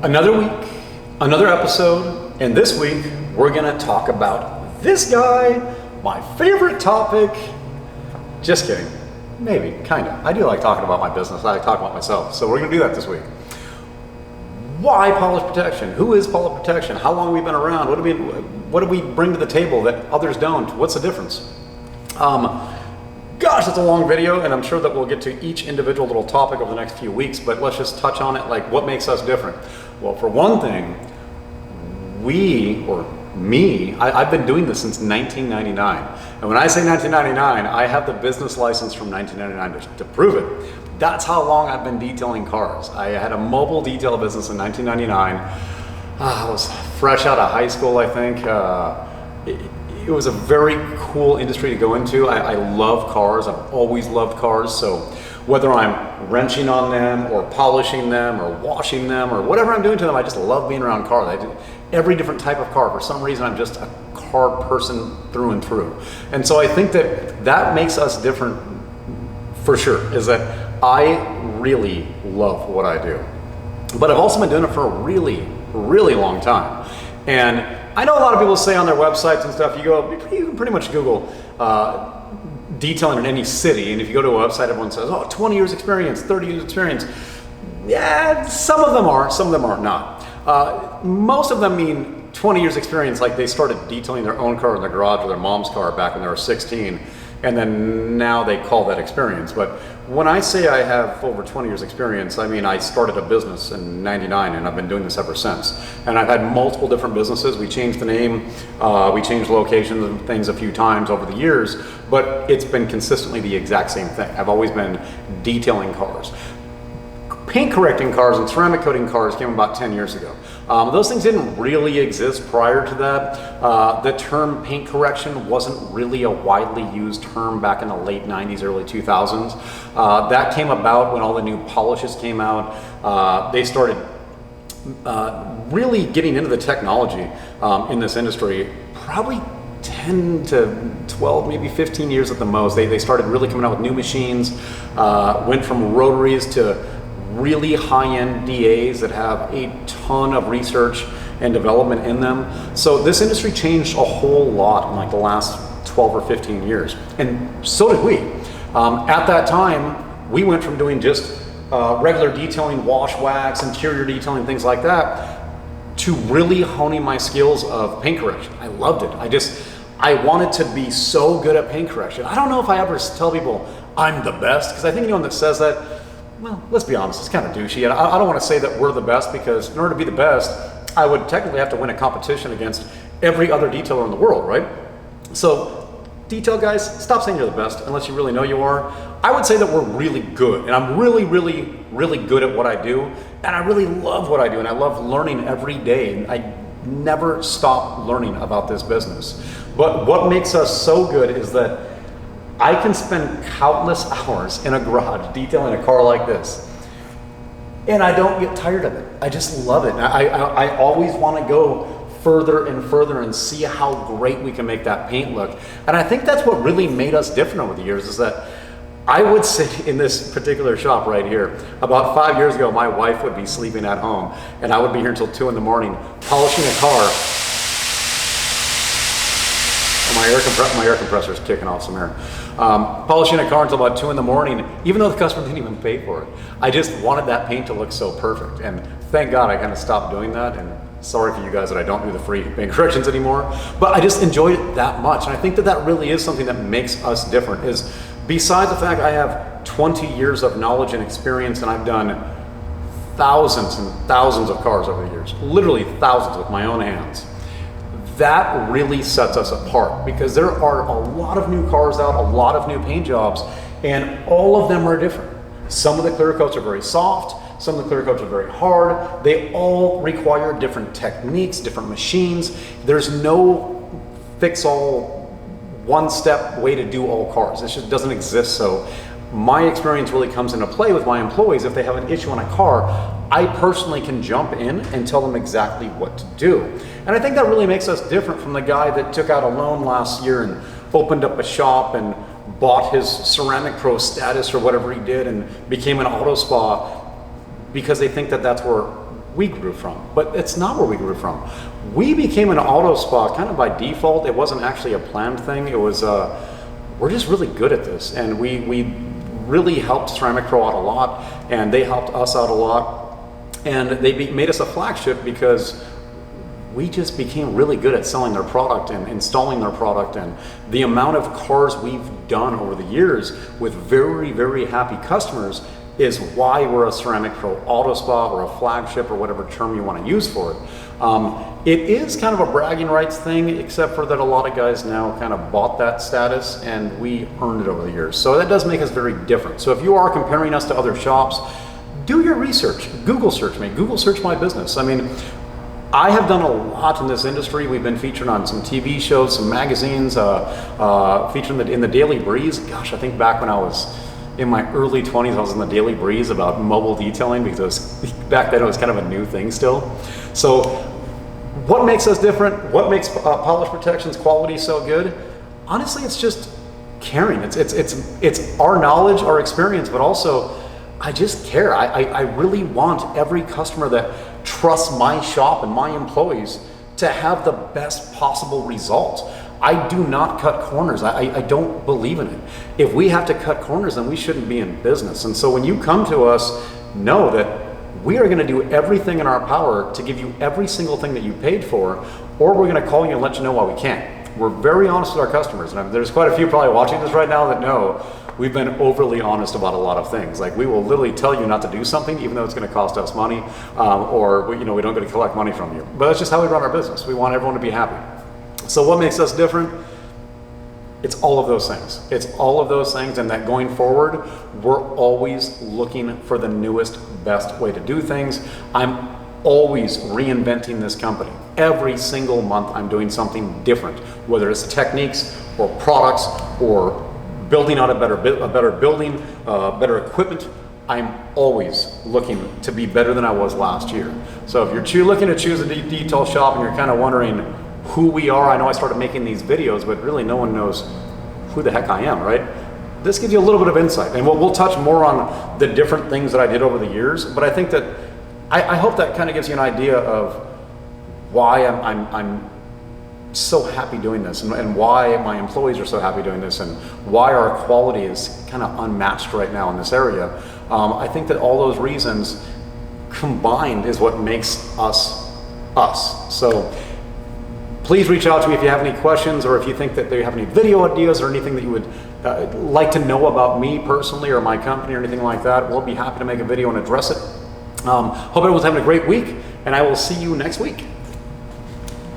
Another week, another episode, and this week we're gonna talk about this guy, my favorite topic. Just kidding, maybe, kinda. I do like talking about my business, I like talking about myself, so we're gonna do that this week. Why Polish Protection? Who is Polish Protection? How long have we been around? What do we bring to the table that others don't? What's the difference? Gosh, it's a long video, and I'm sure that we'll get to each individual little topic over the next few weeks, but let's just touch on it, like what makes us different. Well, for one thing, I've been doing this since 1999. And when I say 1999, I have the business license from 1999 to prove it. That's how long I've been detailing cars. I had a mobile detail business in 1999. I was fresh out of high school, I think. It was a very cool industry to go into. I love cars. I've always loved cars. So whether I'm wrenching on them or polishing them or washing them or whatever I'm doing to them, I just love being around cars. I do every different type of car. For some reason, I'm just a car person through and through. And so I think that makes us different for sure, is that I really love what I do. But I've also been doing it for a really, really long time. And I know a lot of people say on their websites and stuff, you can pretty much Google detailing in any city, and if you go to a website, everyone says, 20 years experience, 30 years experience. Yeah, some of them are not. Most of them mean 20 years experience, like they started detailing their own car in their garage or their mom's car back when they were 16, and then now they call that experience. But when I say I have over 20 years experience, I mean I started a business in 99 and I've been doing this ever since. And I've had multiple different businesses. We changed the name, we changed locations and things a few times over the years, but it's been consistently the exact same thing. I've always been detailing cars. Paint correcting cars and ceramic coating cars came about 10 years ago. Those things didn't really exist prior to that. The term paint correction wasn't really a widely used term back in the late 90s, early 2000s. That came about when all the new polishes came out. They started really getting into the technology in this industry, probably 10 to 12, maybe 15 years at the most. They started really coming out with new machines, went from rotaries to really high-end DAs that have a ton of research and development in them. So this industry changed a whole lot in like the last 12 or 15 years, and so did we. At that time, we went from doing just regular detailing, wash, wax, interior detailing, things like that, to really honing my skills of paint correction. I loved it. I wanted to be so good at paint correction. I don't know if I ever tell people I'm the best, because I think anyone that says that, well, let's be honest, it's kind of douchey. And I don't want to say that we're the best, because in order to be the best, I would technically have to win a competition against every other detailer in the world, right? So detail guys, stop saying you're the best unless you really know you are. I would say that we're really good, and I'm really, really, really good at what I do, and I really love what I do, and I love learning every day, and I never stop learning about this business. But what makes us so good is that I can spend countless hours in a garage detailing a car like this, and I don't get tired of it. I just love it. I always want to go further and further and see how great we can make that paint look. And I think that's what really made us different over the years, is that I would sit in this particular shop right here. About 5 years ago, my wife would be sleeping at home, and I would be here until 2 in the morning polishing a car. My air compressor is kicking off some air. Polishing a car until about 2 in the morning, even though the customer didn't even pay for it. I just wanted that paint to look so perfect, and thank God I kind of stopped doing that. And sorry for you guys that I don't do the free paint corrections anymore, but I just enjoyed it that much. And I think that really is something that makes us different, is besides the fact I have 20 years of knowledge and experience, and I've done thousands and thousands of cars over the years, literally thousands with my own hands. That really sets us apart, because there are a lot of new cars out, a lot of new paint jobs, and all of them are different. Some of the clear coats are very soft, some of the clear coats are very hard. They all require different techniques, different machines. There's no fix-all, one-step way to do all cars. It just doesn't exist. So my experience really comes into play with my employees. If they have an issue on a car, I personally can jump in and tell them exactly what to do. And I think that really makes us different from the guy that took out a loan last year and opened up a shop and bought his Ceramic Pro status or whatever he did and became an auto spa, because they think that that's where we grew from, but it's not where we grew from. We became an auto spa kind of by default. It wasn't actually a planned thing. It was, we're just really good at this, and we really helped Ceramic Pro out a lot, and they helped us out a lot, and they made us a flagship because we just became really good at selling their product and installing their product, and the amount of cars we've done over the years with very, very happy customers is why we're a Ceramic Pro Auto Spa, or a flagship, or whatever term you want to use for it. It is kind of a bragging rights thing, except for that a lot of guys now kind of bought that status, and we earned it over the years. So that does make us very different. So if you are comparing us to other shops, do your research. Google search me. Google search my business. I mean, I have done a lot in this industry. We've been featured on some TV shows, some magazines, featured in the Daily Breeze. Gosh, I think back when I was in my early 20s, I was in the Daily Breeze about mobile detailing, because back then it was kind of a new thing still. So what makes us different? What makes Polish Protection's quality so good? Honestly, it's just caring. It's our knowledge, our experience, but also I just care. I really want every customer that trusts my shop and my employees to have the best possible results. I do not cut corners. I don't believe in it. If we have to cut corners, then we shouldn't be in business. And so when you come to us, know that we are going to do everything in our power to give you every single thing that you paid for, or we're going to call you and let you know why we can't. We're very honest with our customers, and there's quite a few probably watching this right now that know we've been overly honest about a lot of things. Like, we will literally tell you not to do something even though it's going to cost us money, or we don't get to collect money from you. But that's just how we run our business. We want everyone to be happy. So what makes us different? It's all of those things. It's all of those things, and that going forward, we're always looking for the newest, best way to do things. I'm always reinventing this company. Every single month I'm doing something different, whether it's techniques or products or building out a better building, better equipment. I'm always looking to be better than I was last year. So if you're looking to choose a detail shop and you're kind of wondering who we are, I know I started making these videos, but really no one knows who the heck I am, right? This gives you a little bit of insight, and we'll touch more on the different things that I did over the years, but I think that I hope that kind of gives you an idea of why I'm so happy doing this, and why my employees are so happy doing this, and why our quality is kind of unmatched right now in this area. I think that all those reasons combined is what makes us us. So please reach out to me if you have any questions, or if you think that you have any video ideas or anything that you would like to know about me personally or my company or anything like that. We'll be happy to make a video and address it. Hope everyone's having a great week, and I will see you next week.